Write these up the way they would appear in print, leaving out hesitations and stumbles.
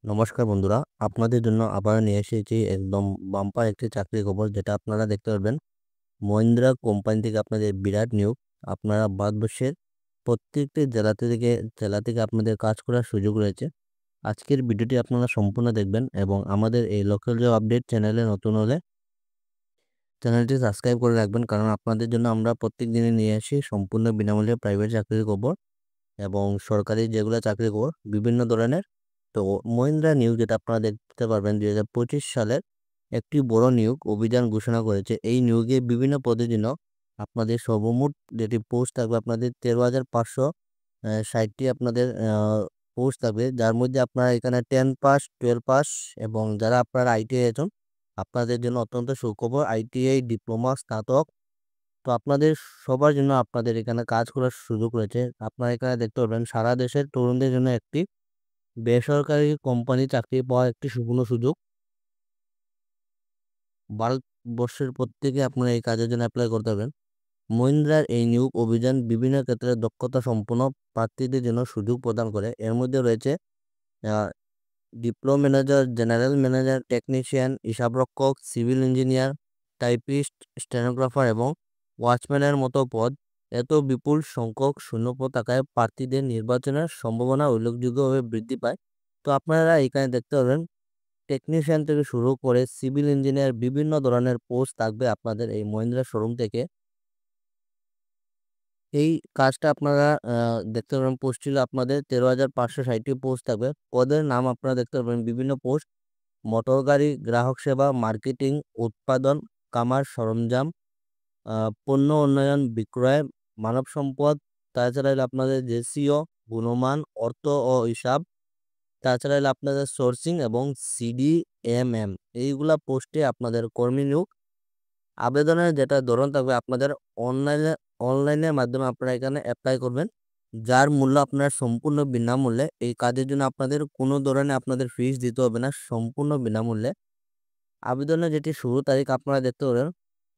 নমস্কার বন্ধুরা, আপনাদের জন্য আবার নিয়ে এসেছি একদম বাম্পার একটি চাকরির খবর, যেটা আপনারা দেখতে পারবেন। মহিন্দ্রা কোম্পানি থেকে আপনাদের বিরাট নিয়োগ। আপনারা ভারতবর্ষের প্রত্যেকটি জেলা থেকে আপনাদের কাজ করার সুযোগ রয়েছে। আজকের ভিডিওটি আপনারা সম্পূর্ণ দেখবেন এবং আমাদের এই লোকাল জব আপডেট চ্যানেলে নতুন হলে চ্যানেলটি সাবস্ক্রাইব করে রাখবেন, কারণ আপনাদের জন্য আমরা প্রত্যেক দিনে নিয়ে আসি সম্পূর্ণ বিনামূল্যে প্রাইভেট চাকরির খবর এবং সরকারি যেগুলো চাকরির খবর বিভিন্ন ধরনের। তো মহিন্দ্রা নিয়োগ, যেটা আপনারা দেখতে পারবেন, 2025 সালের একটি বড় নিয়োগ অভিযান ঘোষণা করেছে। এই নিয়োগে বিভিন্ন পদের জন্য আপনাদের সর্বমোট যেটি পোস্ট থাকবে, আপনাদের 13,560টি আপনাদের পোস্ট থাকবে, যার মধ্যে আপনারা এখানে 10 পাস, 12 পাস এবং যারা আপনারা আইটিআই আছেন আপনাদের জন্য অত্যন্ত সুখবর, আইটিআই, ডিপ্লোমা, স্নাতক। তো আপনাদের সবার জন্য আপনাদের এখানে কাজ করার সুযোগ রয়েছে। আপনারা এখানে দেখতে পারবেন সারা দেশের তরুণদের জন্য একটি বেসরকারি কোম্পানি চাকরি পাওয়ার একটি সুবর্ণ সুযোগ। ভারতবর্ষের প্রত্যেকে আপনারা এই কাজের জন্য অ্যাপ্লাই করতে পারবেন। মহিন্দ্রার এই নিয়োগ অভিযান বিভিন্ন ক্ষেত্রে দক্ষতা সম্পন্ন প্রার্থীদের জন্য সুযোগ প্রদান করে। এর মধ্যে রয়েছে ডিপ্লো ম্যানেজার, জেনারেল ম্যানেজার, টেকনিশিয়ান, হিসাবরক্ষক, সিভিল ইঞ্জিনিয়ার, টাইপিস্ট, স্টেনোগ্রাফার এবং ওয়াচম্যানের মতো পদ। এত বিপুল সংখ্যক শূন্যপদ থাকায় প্রার্থীদের নির্বাচনের সম্ভাবনা উল্লেখযোগ্যভাবে বৃদ্ধি পায়। তো আপনারা এখানে দেখতে পাবেন টেকনিশিয়ান থেকে শুরু করে সিভিল ইঞ্জিনিয়ার বিভিন্ন ধরনের পোস্ট থাকবে আপনাদের এই মহিন্দ্রা শোরুম থেকে। এই কাজটা আপনারা দেখতে পাবেন, পোস্ট ছিল আপনাদের 13,560টি পোস্ট থাকবে। পদের নাম আপনারা দেখতে পাবেন বিভিন্ন পোস্ট: মোটর গাড়ি, গ্রাহক সেবা, মার্কেটিং, উৎপাদন, কামার, সরঞ্জাম, পণ্য উন্নয়ন, বিক্রয়, মানব সম্পদ। তাছাড়া হলো আপনাদের জেসিও, গুণমান, অর্থ ও হিসাব। তাছাড়া হলো আপনাদের সোর্সিং এবং সিডিএমএম। এইগুলা পোস্টে আপনাদের কর্মী নিয়োগ। আবেদনের যেটা ধরন থাকবে, আপনাদের অনলাইনে অনলাইনের মাধ্যমে আপনারা এখানে অ্যাপ্লাই করবেন, যার মূল্য আপনার সম্পূর্ণ বিনামূল্যে। এই কাজের জন্য আপনাদের কোনো ধরনের আপনাদের ফিস দিতে হবে না, সম্পূর্ণ বিনামূল্যে। আবেদনের যেটি শুরু তারিখ আপনারা দেখতে পারেন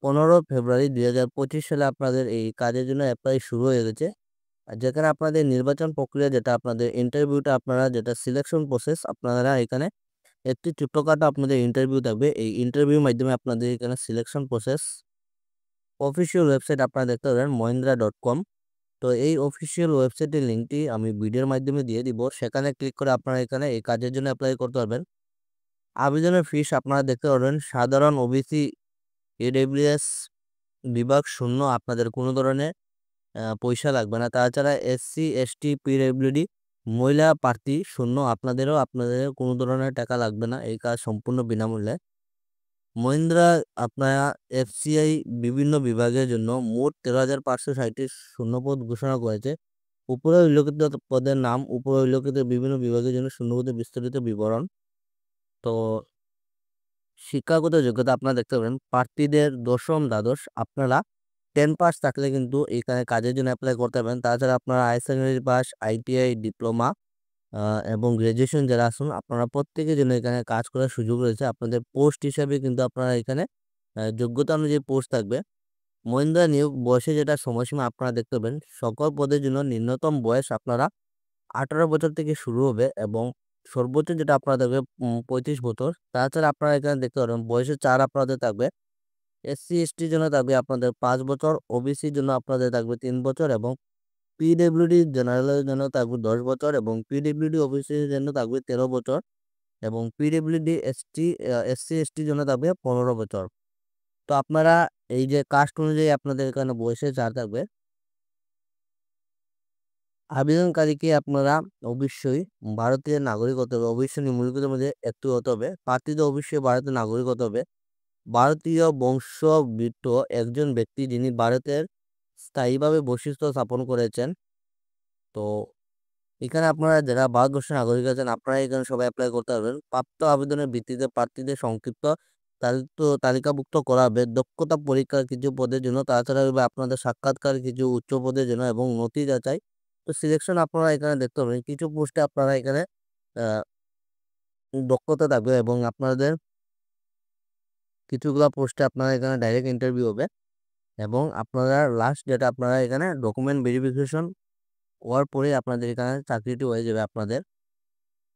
15 ফেব্রুয়ারি 2025 সালে আপনাদের এই কাজের জন্য অ্যাপ্লাই শুরু হয়ে গেছে। আর যেখানে আপনাদের নির্বাচন প্রক্রিয়া, যেটা আপনাদের ইন্টারভিউটা, আপনারা যেটা সিলেকশন প্রসেস, আপনারা এখানে একটি ছোট্টখাটো আপনাদের ইন্টারভিউ থাকবে। এই ইন্টারভিউর মাধ্যমে আপনাদের এখানে সিলেকশন প্রসেস। অফিসিয়াল ওয়েবসাইট আপনারা দেখতে পাবেন mahindra.com। তো এই অফিসিয়াল ওয়েবসাইটের লিঙ্কটি আমি ভিডিওর মাধ্যমে দিয়ে দিব, সেখানে ক্লিক করে আপনারা এখানে এই কাজের জন্য অ্যাপ্লাই করতে পারবেন। আবেদনের ফিস আপনারা দেখতে পারবেন সাধারণ ওবিসি এডব্লিউএস বিভাগ শূন্য, আপনাদের কোনো ধরনের পয়সা লাগবে না। তাছাড়া এসসি, এসটি, পিডব্লিউডি মহিলা প্রার্থী শূন্য, আপনাদের কোনো ধরনের টাকা লাগবে না। এই কাজ সম্পূর্ণ বিনামূল্যে। মহিন্দ্রা আপনারা এফসিআই বিভিন্ন বিভাগের জন্য মোট 13,560টি শূন্যপদ ঘোষণা করেছে। উপরে উল্লেখিত পদের নাম, উপরে উল্লেখিত বিভিন্ন বিভাগের জন্য শূন্যপদের বিস্তারিত বিবরণ। তো শিক্ষাগত যোগ্যতা আপনারা দেখতে পাবেন প্রার্থীদের দশম, দ্বাদশ। আপনারা 10 পাস থাকলে কিন্তু এখানে কাজের জন্য অ্যাপ্লাই করতে পারবেন। তাছাড়া আপনারা higher secondary pass, ITI, diploma এবং গ্রাজুয়েশন যারা আছেন, আপনারা প্রত্যেকের জন্য এখানে কাজ করার সুযোগ রয়েছে। আপনাদের পোস্ট হিসাবে কিন্তু আপনারা এখানে যোগ্যতা অনুযায়ী পোস্ট থাকবে। মহিন্দ্রা নিয়োগ বয়সে যেটা সময়সীমা আপনারা দেখতে পাবেন, সকল পদের জন্য ন্যূনতম বয়স আপনারা 18 বছর থেকে শুরু হবে এবং সর্বোচ্চ যেটা আপনারা দেখবে 35 বছর। তাছাড়া আপনারা এখানে দেখতে পারেন বয়সের চার আপনাদের থাকবে। এসসি এসটির জন্য থাকবে আপনাদের 5 বছর, ওবিসির জন্য আপনাদের থাকবে 3 বছর এবং পিডব্লিউডি জেনারেলের জন্য থাকবে 10 বছর এবং পিডব্লিউডি ওবিসির জন্য থাকবে 13 বছর এবং পিডব্লিউডি এসসি এসটির জন্য থাকবে 15 বছর। তো আপনারা এই যে কাস্ট অনুযায়ী আপনাদের এখানে বয়সের ছাড় থাকবে। আবেদনকারীকে আপনারা অবশ্যই ভারতীয় নাগরিক হতে হবে, অবশ্যই নিম্নলিখিতের মধ্যে একটি হতে হবে। প্রার্থীদের অবশ্যই ভারতের নাগরিক হতে হবে। ভারতীয় বংশোদ্ভূত একজন ব্যক্তি যিনি ভারতের স্থায়ীভাবে বসতিস্থান স্থাপন করেছেন। তো এখানে আপনারা যারা ভারতবর্ষের নাগরিক আছেন, আপনারা এখানে সবাই অ্যাপ্লাই করতে পারবেন। প্রাপ্ত আবেদনের ভিত্তিতে প্রার্থীদের সংক্ষিপ্ত তালিকাভুক্ত করা হবে দক্ষতা পরীক্ষার কিছু পদের জন্য। তাছাড়া হবে আপনাদের সাক্ষাৎকার কিছু উচ্চ পদের জন্য এবং নথি যাচাই। তো সিলেকশন আপনারা এখানে দেখতে পাবেন কিছু পোস্টে আপনারা এখানে আহ, দক্ষতা থাকবে এবং আপনাদের কিছুগুলা পোস্টে আপনারা এখানে ডাইরেক্ট ইন্টারভিউ হবে এবং আপনারা লাস্ট যেটা আপনারা এখানে ডকুমেন্ট ভেরিফিকেশন হওয়ার পরে আপনাদের এখানে চাকরিটি হয়ে যাবে আপনাদের।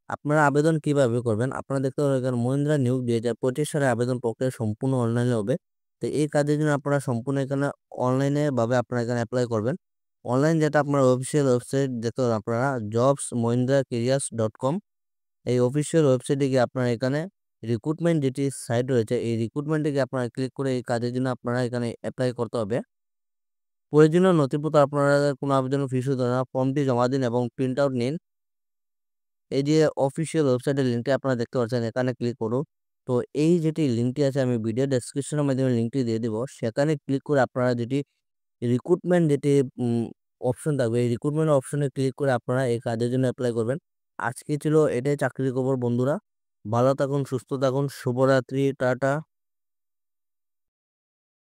আপনারা আবেদন কিভাবে করবেন? আপনারা দেখতে পাবেন এখানে মহিন্দ্রা নিয়োগ 2025 সালে আবেদন প্রক্রিয়া সম্পূর্ণ অনলাইনে হবে। তো এই কাজের জন্য আপনারা সম্পূর্ণ এখানে অনলাইনে ভাবে আপনারা এখানে এপ্লাই করবেন। অনলাইন যেটা আপনার অফিসিয়াল ওয়েবসাইট দেখতে পাবেন আপনারা jobs.mahindra-careers.com এই অফিসিয়াল ওয়েবসাইটে গিয়ে আপনারা এখানে রিক্রুটমেন্ট যেটি সাইট রয়েছে এই রিক্রুটমেন্টে গিয়ে আপনারা ক্লিক করে এই কাজের জন্য আপনারা এখানে এপ্লাই করতে হবে। প্রয়োজনীয় নথিপত্র আপনাদের কোনো আবেদনের ফিস হতে না, ফর্মটি জমা দিন এবং প্রিন্ট আউট নিন। এই যে অফিসিয়াল ওয়েবসাইটের লিঙ্কটি আপনারা দেখতে পাচ্ছেন এখানে ক্লিক করুন। তো এই যেটি লিঙ্কটি আছে আমি ভিডিও ডেসক্রিপশনের মাধ্যমে লিঙ্কটি দিয়ে দিব। সেখানে ক্লিক করে আপনারা যেটি রিক্রুটমেন্ট যেটি অপশন থাকবে এই রিক্রুটমেন্ট অপশনে ক্লিক করে আপনারা এই কাজের জন্য এপ্লাই করবেন। আজকে ছিল এটাই চাকরির খবর বন্ধুরা। ভালো থাকুন, সুস্থ থাকুন, শুভরাত্রি, টাটা।